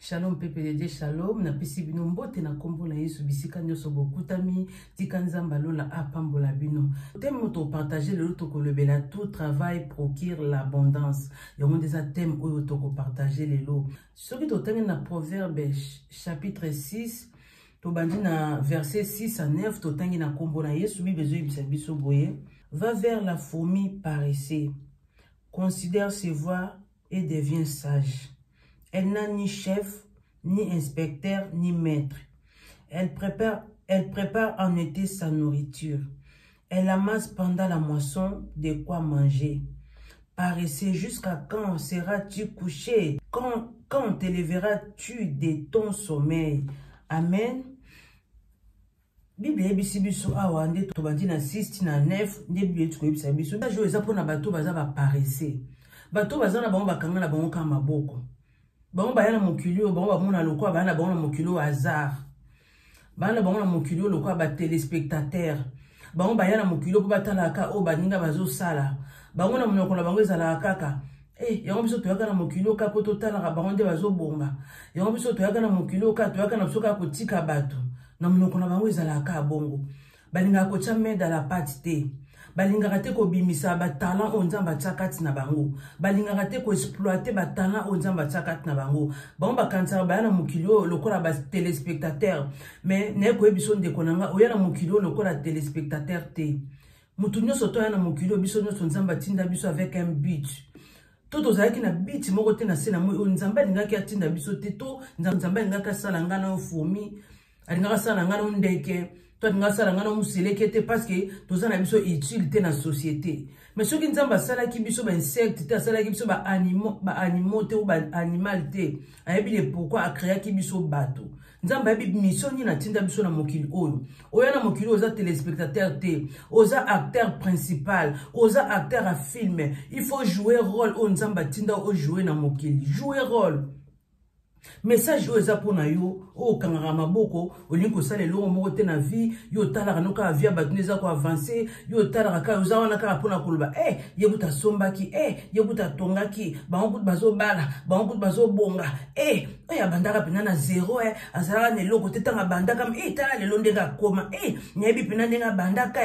Shalom peuple de Dieu, shalom. Na pesi bino mbote na kombo na Yesu bisika nyoso bokutami tika nzamba lola apambola bino. Thème moto partager le to kolobela tout travail procure l'abondance. Yongo des thèmes oyo to ko partager le lo. Soki to tenge na Proverbe chapitre 6 to bandi na verset 6 à 9 to tenge na kombo na Yesu bi besoin bisa biso boye. Va vers la fourmi paressée. Considère ses voies et devient sage. Elle n'a ni chef, ni inspecteur, ni maître. Elle prépare en été sa nourriture. Elle amasse pendant la moisson de quoi manger. Paresseux, jusqu'à quand seras-tu couché? Quand te lèveras-tu de ton sommeil? Amen. Bible ebisi biso awa nde to bandi na 6 na 9 nde Bible to ebisa biso. Ta jo eza pona bato baza ba paresseux. Bato baza na bango bakanga na bango kama maboko. Bango bayana mokilio, bango bamona lokwa bayana bango na mokilio hasard. Bayana bango na mokilio lokwa ba téléspectateur. Bango bayana mokilio po batalaka o baninga bazo sala. Bango na monoko na bango ezala kaka. Yango biso toyaka na mokilio ka po totalaka bango nde bazo bomba. Yango biso toyaka na mokilio ka toyaka na biso ka kotika bato. Na monoko na bango ezala ka bongo. Balinga ko tcha dans la pâte te. Balingaka te ko bimisa ba talent o nzamba tshakati na bango. Balingaka te ko exploiter ba talent o nzamba tshakati na bango. Bango bakanisa ba na mokilio lokola ba téléspectateur. Mais ne ko ebiso ndeko nanga o ya na mokilio lokola téléspectateur te. Mutu nyonso to ya na mokilio biso nyonso nzamba tinda biso avec un but. Toto zaki na but moko te na sena mo nzamba lingaki atinda biso te to nzamba lingaka sala ngana o fourmi. Alingaka sala ngana o ndeke. Toi nga sala ngana museleke te parce que toza na biso utilité na société. Mais soki nzamba sala ki biso ba insecte te sala ki biso ba animaux te ou ba animal te. Ayebi le pourquoi a créé ki biso bato. Nzamba yebi mission ni na tinda biso na mokili oyo. Oya na mokili oza téléspectateur te, oza acteur principal, oza acteur à film. Il faut jouer rôle o nzamba tinda o jouer na mokili. Jouer rôle. Message yo eza pona yo o kangaka maboko olinko sala elongo moko te na vie yo talaka no ka via batune za ko avancer yo talaka ka uza wana ka pona koloba yebuta sombaki yebuta tongaki bango bazo bala bango bazo bonga oya bandaka pena na zéro azala ne loko te tanga bandaka tala lelo ndenga koma nyebi pena ndenga bandaka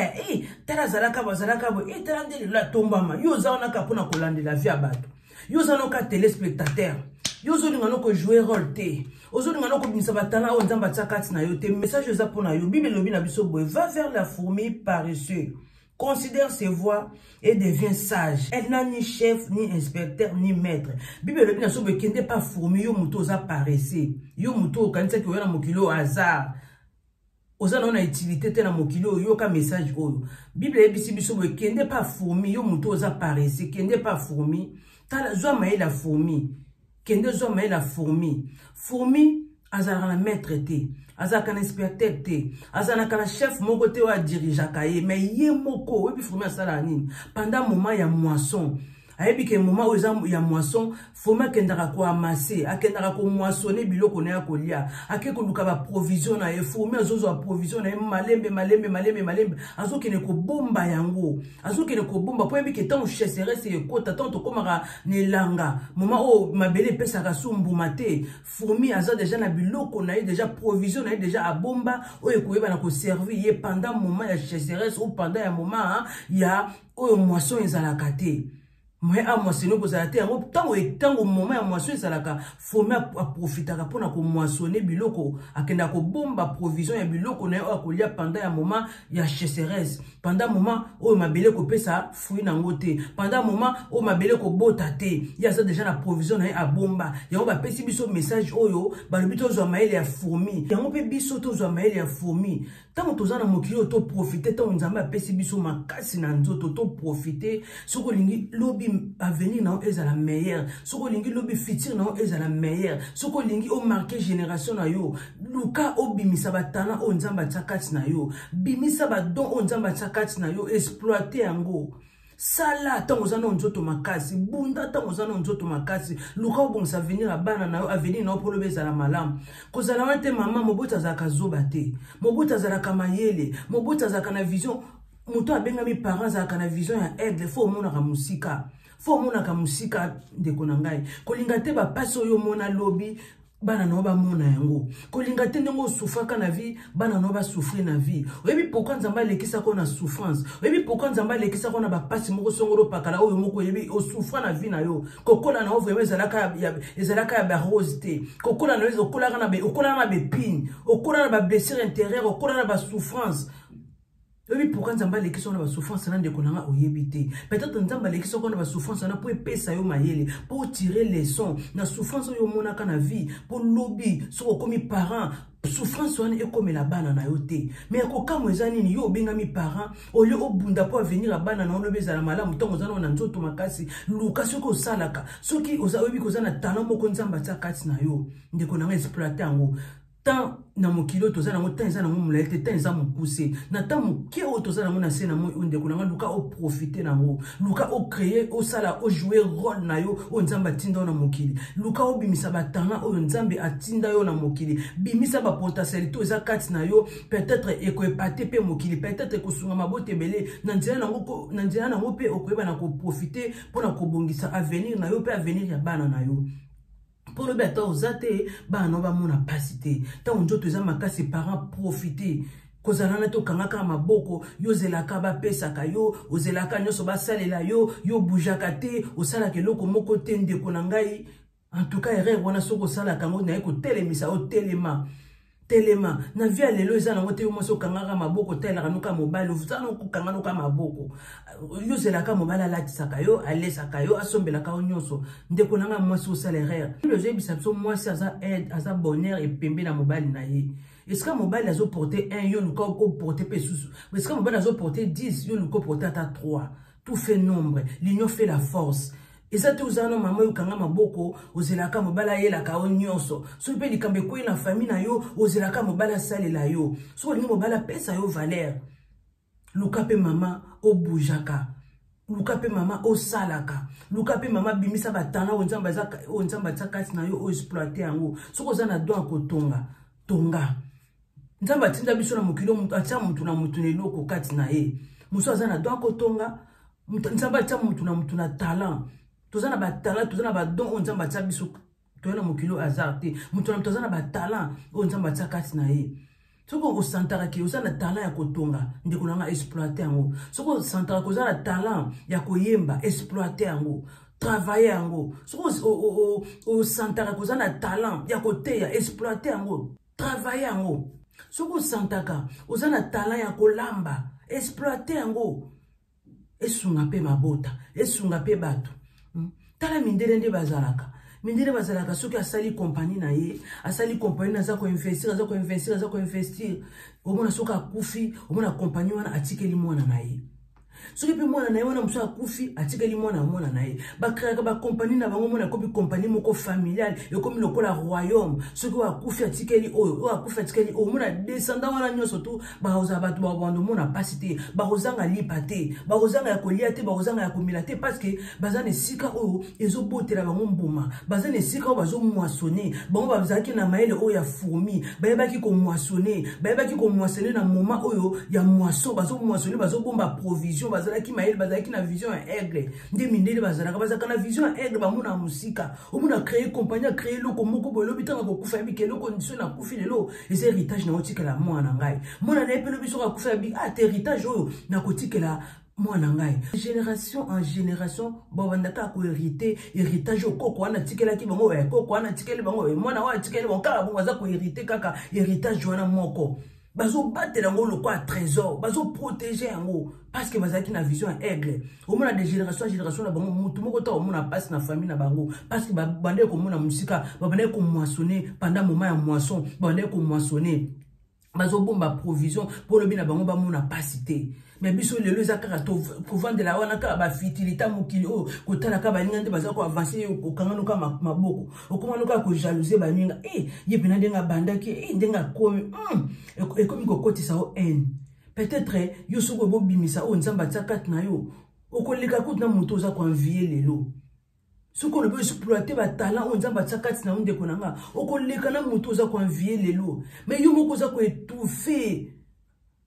tala zalaka bazalaka bo tala ndele la tombama yo za wana ka pona kolandela via bato yo za no ka téléspectateur. Yo zo ngano ko jouer rôle te. Ozo ngano ko bimisa batala o nzamba tsakati na yo te. Message eza pona yo. Bible lobi na biso boye. Va vers la fourmi paresseuse. Considère ses voies et devient sage. Elle n'a ni chef, ni inspecteur, ni maître. Bible lobi na so boye kende pas fourmi yo muto oza paresseux. Yo muto kanisa ki na mokilo hasard. Oza na utilité te na mokilo yo ka message oyo. Bible ebisi biso boye kende pas fourmi yo muto oza paresseux. Kende pas fourmi. Tala zo maye la fourmi. Kende zo maye la fourmi. Fourmi, azalaka na maître te. Azalaka na inspecteur te. Azalaka na chef moko te wa dirigeaka ye. Mais ye moko, webi fourmi asala nini. Pendant moment ya moisson. Ayebi ke moment où ya moisson, fourmi akendaka ko amasser, akendaka ko moissonner biloko na ya kolia. Ake ko luka ba provision na ye. Fourmi azozo a provision na ye malembe. Azo kene ko bomba yango. Azo kene ko bomba po yebi ke tant chasseresse e kota tant to komaka ne langa. Moment o mabele pesa ka sumbuma te. Fourmi azo déjà na biloko na ye déjà provision na ye déjà a bomba o e ko yeba na ko servir ye pendant moment ya chasseresse ou pendant ya moment ya o moisson ezalaka te. Moi a moissonner ko zala te yango tango moment ya moisson ezalaka fourmi a profitaka pona ko moissonner biloko akenda ko bomba provision ya biloko na yo akolia pendant ya moment ya chasseresse pendant moment o mabele ko pesa fruit na ngote pendant moment o mabele ko bota te ya ça déjà na provision na a bomba yango ba pesi biso message oyo ba lobi to zo maele ya fourmi yango pe biso to zo maele ya fourmi tango toza na mokili to profiter tango nzambe a pesi biso makasi na nzoto to profiter soko lingi lobi avenir na eza la meilleure soko lingi lobi futur na eza la meilleure soko lingi o marquer génération na yo luka o bimisa batana o nzamba tsakati na yo bimisa ba don o nzamba tsakati na yo exploiter yango sala tango zana nzoto makasi bunda tango zana nzoto makasi luka o bon sa venir a bana na yo avenir na polo beza la malam kozala wate mama mobota zaka zoba te mobota zala kamayele mobota zaka na vision muto abenga mi parents zaka na vision ya aigle fo mona ka musika fo mona ka musika ndeko na ngai kolinga te ba paso yo mona lobi bana no ba mona yango kolinga te ndenge osufaka na vie bana no ba souffrir na vie oyebi pourquoi nzamba lekisa ko na souffrance oyebi pourquoi nzamba lekisa ko na ba pasi moko songolo pakala oyo moko yebi osouffra na vie na yo kokola na ovre ezalaka ya ba rose te kokola na yo okola na be pine okola na ba blessure intérieure okola na ba souffrance. Oui, pourquoi nzamba lekisa ko na ba souffrance na ndeko nanga oyebi te peut-être nzamba lekisa ko na ba souffrance na pour epesa yo mayele pour tirer leçon na souffrance yo monaka na vie pour lobby soko komi parent souffrance wana ekomela bana na yo te mais kokamwe ezani ni yo bengami parent au lieu obunda pour venir bana na lobe ezala malamu tongo zana na nzoto makasi luka soki osalaka soki oyebi kozana talent moko nzamba tia kati na yo ndeko nanga exploiter yango tant na mokilo tozana ngo tant ezana ngo mulete tant ezana mokuse na tant mokeo tozana ngo na sena mo ndeko nanga luka o profiter nango luka o créer o sala o jouer rôle na yo o nzamba tinda na mokili luka o bimisa batanga o nzambe atinda yo na mokili bimisa ba potentialité eza kati na yo peut-être ekoepate pe mokili peut-être ekosunga mabote belé na nzela nango pe okoyeba na ko profiter pour na kobongisa avenir na yo pe avenir ya bana na yo. Pour le bêta aux athées, bah non, bah mon apacité. Tant on dit que les makasi parents profiter. Kozalana to kangaka maboko yo zelaka ba pesa kayo ozelaka nyoso ba salela yo boujaka te osala ke loko moko te ndeko na ngai. En tout cas erreur wana soko sala kango na eko telemisa o telema na via lelo eza nango te yo moso kangaka maboko telaka nuka mobile ozana ko kangana nuka maboko yo zelaka mobile alatisaka yo alesaka yo asombelaka yo nyonso ndeko nanga mwasi osala erreur le jeu bisapso mwasi aza aide aza bonheur et pembe na mobile na ye. Est-ce que mobile a porté 1 yo luka ko porter pe sous est-ce que mobile a porté 10 yo luka porter ata 3 tout fait nombre l'union fait la force. Et ça te uzano mama yo kanga maboko ozelaka mobala yelaka o nyonso so pe likambe ko na famille na yo ozelaka mobala salela yo so lingi mobala pesa yo valeur luka pe mama o boujaka luka pe mama o salaka luka pe mama bimisa batana o nzamba tsakati na yo o exploiter yango so ko zana don ko tonga nzamba tinda biso na mokilo mutu atia mutu na mutu neloko kati na ye muso azana don ko tonga nzamba atia mutu na talent tozana ba talent tozana ba don on nzamba tia biso toyana mokilo hasard te mutu na tozana ba talent on nzamba tia kati na ye soko osantaka ke osana talent ya kotonga ndeko nanga exploiter yango soko osantaka ko osana talent ya koyemba exploiter yango travailler yango soko osantaka ko osana talent ya koteya exploiter yango travailler yango soko osantaka osana talent ya kolamba exploiter yango esunga pe mabota esunga pe bato. Tala mindele nde bazalaka soki asali compagnie na ye asali compagnie za ko investir omona soka kufi omona compagnie wana atikeli mwana na ye soki pe mwana na ye wana muso akufi atikeli mwana na ye bakreaka ba compagnie na bango mona kopi compagnie moko familiale ekomi lokola royaume soki akufi atikeli oyo akufi atikeli omona descendant wana nyonso to baoza bato babando mona pasi te bakozanga lipa te bakozanga ya kolia te bakozanga ya komela te parce que bazana esika oyo ezobotela bango mbuma bazana esika oyo bazomoissonner bango bazalaki na mayele oyo ya fourmi bayebaki komoissonner na moment oyo ya moisson bazomoissonner bazobomba provision bazalaki mayele bazalaki na vision ya aigle nde mindele bazalaka na vision ya aigle bamona musika omona créer compagnie créer loko moko boyo bitanga kokufa ya bikelo condition na kufi lelo ese héritage na otikela mwana ngai mona na epelo biso kokufa ya bi héritage oyo na kotikela mwana ngai génération en génération babandaka ko héritage okoko wana tikelaki bango koko wana tikeli bango mwana wa tikeli bango kala bongo za ko hériter kaka héritage wana moko bazo batela ngo le quoi trésor bazo protéger yango parce que bazaki na vision aigle au moins de génération en génération na bango mutu moko ta au moins passe na famille na bango parce que bande ko mona musika bande ko moissonner pendant moment ya moisson bande ko moissonner bazo bomba provision pour le bina bango ba mona pasité mais biso lelo ezaka to pour vendre la wana ka ba fertilité mokili o kotala ka baninga nde bazako avancer ko kangano ka maboko okomano ka ko jalouser baninga ye pena ndenga bandaki ndenga komi ekomi ko kotisa o haine peut-être yo soko bo bimisa o nzamba tsakati na yo okoleka kutna moto za ko envier lelo soko le bo exploiter ba talent o nzamba tsakati na ndeko nanga okoleka na moto za ko envier lelo mais yo moko za ko étouffer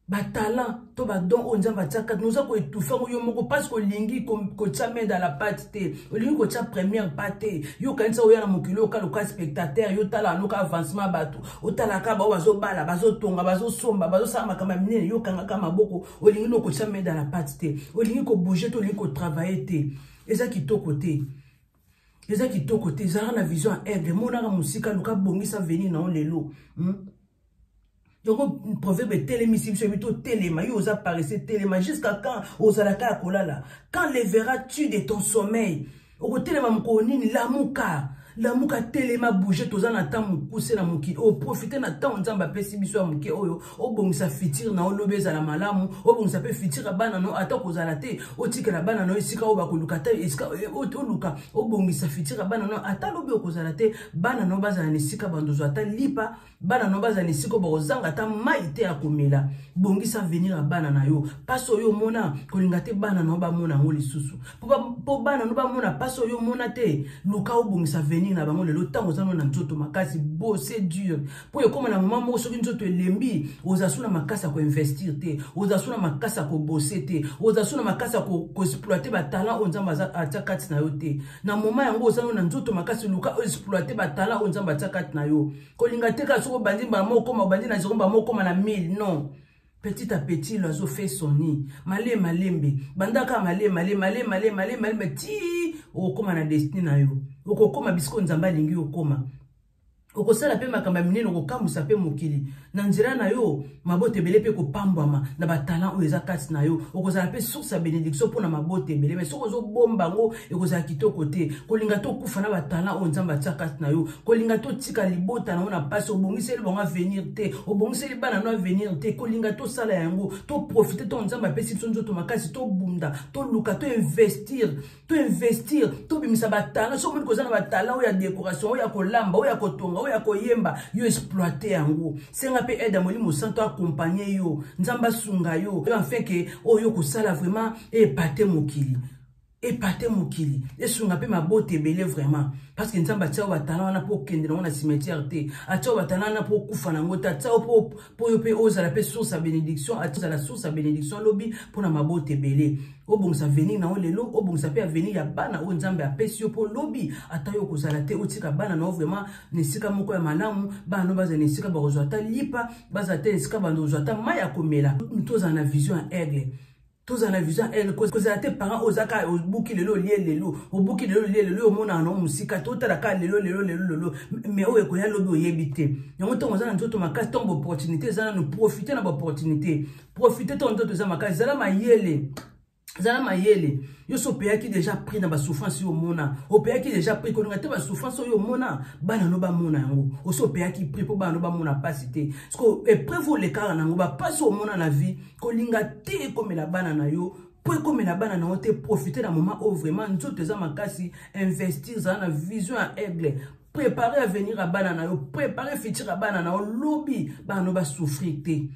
ba talent to ba don on nzamba tchaka nous a ko étouffer yo moko parce que lingi ko tchame dans la pâte te lingi ko tcha première pâte yo kanisa oya na mokilo ka loka spectateur yo tala no ka avancement bato o tala ka ba bazo bala bazo tonga bazo somba bazo sama kama minene yo kanga kama boko o lingi no ko tchame dans la pâte te o lingi ko bouger to lingi ko travailler te eza kitoko te eza kitoko te za na vision aigle mona ka musika loka bongisa venir na on lelo donc, proverbe télémissime, je vais téléma, il osa paraître téléma, jusqu'à quand osalaka kolala. Quand leveras-tu de ton sommeil? Au téléma mkonini, la muka téléma bouger, toza na temps mukuse na muki, o profiter na temps nzamba pesi biso muki oyo, o bongisa fitir na olobeza la malamu, o bongisa pe fitir bana no ata kozala te, o tika la bana no esika o bakoluka te, esika o luka, o bongisa fitir bana no ata lobi o kozala te, bana no bazala nesika bandozo ata lipa, bana no bazala nesika bozanga ata maite ya komela, bongisa venir bana na yo, paso yo mona kolinga te bana no ba mona ngoli susu. Po bana no ba mona paso yo mona te, luka o bongisa venir na bango lelo tango zano na nzoto makasi bo c'est dur po yo koma na moment moko soki nzoto elembi ozasuna makasa ko investir te ozasuna makasa ko bosser te ozasuna makasa ko exploiter ba talent onzamba atia kati na yo te na moment yango ozano na nzoto makasi luka exploiter ba talent onzamba atia kati na yo kolinga te ka soko bandi ba moko koma bandi na ziromba moko koma na 1000 non. Petit à petit, l'oiseau fait son nid. Malé, malembe. Bandaka malé, ti. Okoma na destinée na yo. Okoma bisko nzamba lingi okoma. Okosala pe makamba minene okokamusa pe mokili. Na nzira na yo, mabote ebele pe kopambwama na ba talent oyo eza kati na yo. Okozala pe source ya bénédiction pona mabote ebele. Mais soko zo bomba ngo ekozala kitoko te. Kolinga to kufa na ba talent oyo nzamba tia kati na yo. Kolinga to tika libota na ona passe obongiseli bango venir te. Obongiseli bana no venir te. Kolinga to sala yango, to profiter to nzamba pe sipso nzoto makasi to bunda, to luka to investir, to bimisa ba talent. So mo kozana ba talent oyo ya décoration, oyo ya kolamba, oyo ya kotonga, ya koyemba yo exploiter yango senga pe aide molimo santo accompagner yo nzamba sunga yo enfin que oyo ko sala vraiment épater mokili et sunga pe mabote belé vraiment parce que nzamba tia wa talent na po kende na cimetière te atia wa talent na po kufa na ngota tia po yo pe ozala pe source à bénédiction atia la source à bénédiction lobi pour na mabote belé obongisa venir na olelo obongisa pe venir ya bana o nzambe apesi yo po lobi ata yo kozala te otika bana na vraiment nesika moko ya malamu bana no baza nesika ba kozwa ta lipa baza te nesika bando kozwa ta maya komela toza na vision aigle. Tous en la vision, elle cause tes parents aux aka au bouki lelo lelo au bouki lelo mona no musika tota la ka lelo mais o eko ya lobi oyebite yango tongo za nzoto makasi tombe opportunité za na profiter na opportunité profiter ton nzoto za makasi zala mayele yo so peya ki déjà pris na ba souffrance yo mona o peya ki déjà pris ko ngate ba souffrance yo mona bana no ba mona yango o so peya ki pris po bana no ba mona pasité parce que épreuve le cas nango ba passe au mona na vie ko linga te comme la bana na yo pour comme la bana na te profiter d'un moment où vraiment nzoto za makasi investir za na vision aigle préparer à venir à bana na yo préparer futur à bana na yo lobby bana no ba souffrir te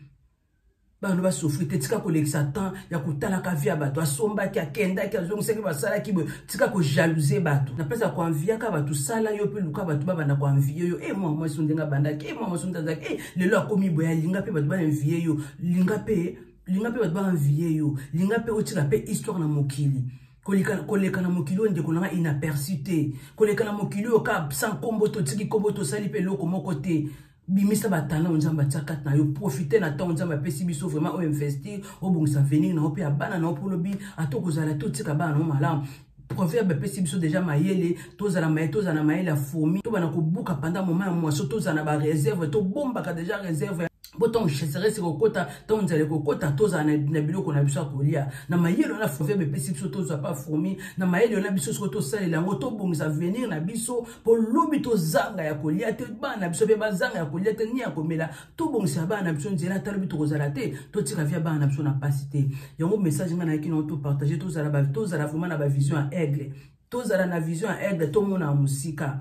bano ba souffrir te tika ko lekisa temps ya kutala ka via bato asomba ki akenda ki azongo seki basala ki tika ko jalouser bato na pesa ko envia ka bato sala yo pe luka bato baba na ko envie yo moi sondenga bandaki moi sondenga lelo akomi boya linga pe bato ba envie yo linga pe bato ba envie yo linga pe otika pe histoire na mokili koleka na mokili onde konanga inaperçu te koleka na mokili o ka sans kombo to tiki kombo to sali pe loko moko te bimisa batana onzamba tsakat na yo profiter na temps onzamba pesi biso vraiment o investir o bongisa venir na ope abana na opolobi atokozala to tika bana no malamu proverbe pesi biso déjà mayele tozala mayele a fourmi to bana ko buka pendant moment ya moiso tozala ba réserve to bomba ka déjà réserve Boton chesere se kokota ton zele kokota toza na biloko na biso kolia na mayelo na proverbe pesi biso toza pas fourmi na mayelo na biso to salela ngo to bongisa venir na biso po lobi to zanga ya kolia te ba na biso pe ba zanga ya kolia te ni ya komela to bongisa ba na biso nzela talobi to kozala te to tika via ba na biso na pasité yango message ngana ki no to partager toza vraiment na ba vision aigle toza na vision aigle to mona musika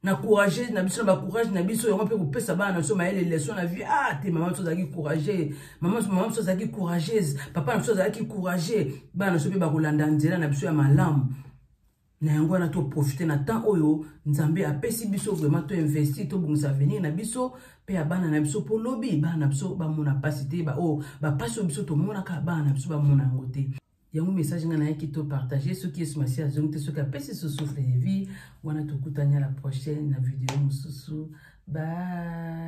na courage na biso ba courage na biso yango pe ko pesa bana na so maele leçon na vie te maman so zaki courage maman so zaki courageuse papa so zaki courage bana so pe ba kolanda nzela na biso ya malamu na yango wana to profiter na temps oyo nzambe apesi biso vraiment to investir to bungisa avenir na biso pe ya bana na biso po lobi bana na biso bamona pasi te ba pasi biso to monaka bana na biso bamona yango te. Yango message nga na yaki to partager ceux qui sont assis à zone te ceux qui apesi ce souffle de vie wana to kutanya la prochaine na vidéo mususu. Bye.